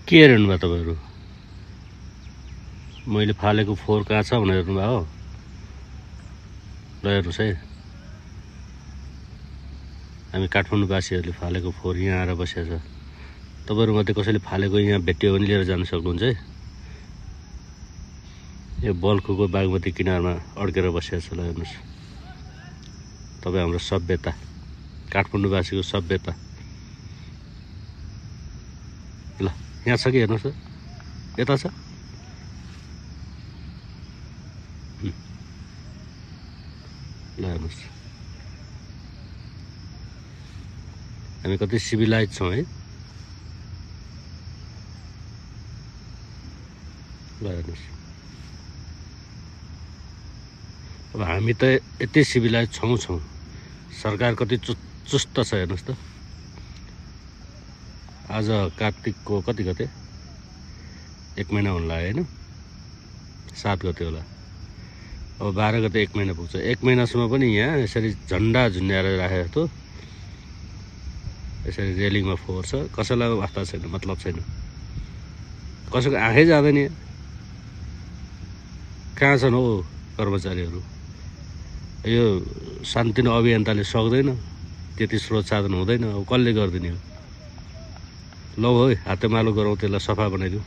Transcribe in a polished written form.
के हेर्नु भयो तपाईँहरू? मैले फालेको फोहोर कहाँ छ भनेर हेर्नु भयो हो? ल हेर्नुहोस् है, हामी काठमाडौँवासीहरूले फालेको फोहोर यहाँ आएर बसेको छ। तपाईँहरूमध्ये कसैले फालेको यहाँ भेट्यो भने लिएर जान सक्नुहुन्छ है। यो बल्खुको बागमती किनारमा अड्केर बसेको छ। ल हेर्नुहोस्, तपाईँ हाम्रो सभ्यता, काठमाडौँवासीको सभ्यता। ल यहाँ छ कि हेर्नुहोस् त, यता छ। ल हेर्नुहोस्, हामी कति सिभिलाइज छौँ है। ल हेर्नुहोस्, अब हामी त यति सिभिलाइज छौँ, सरकार कति चुस्त छ हेर्नुहोस् त। आज कार्तिकको कति गते? 1 महिना हुन लाग्यो होइन, 7 गते होला। अब 12 गते 1 महिना पुग्छ। 1 महिनासम्म पनि यहाँ यसरी झन्डा झुन्ड्याएर राखेको थियो। यसरी रेलिङमा फोहोर छ, कसैलाई वास्ता छैन, मतलब छैन, कसैको आँखै जाँदैन। कहाँ छन् हो कर्मचारीहरू? यो सानोतिनो अभियन्ताले सक्दैन, त्यति स्रोत साधन हुँदैन, अब कसले गरिदिने हो? लौ है, हातेमालो गरौँ, त्यसलाई सफा बनाइदिउँ।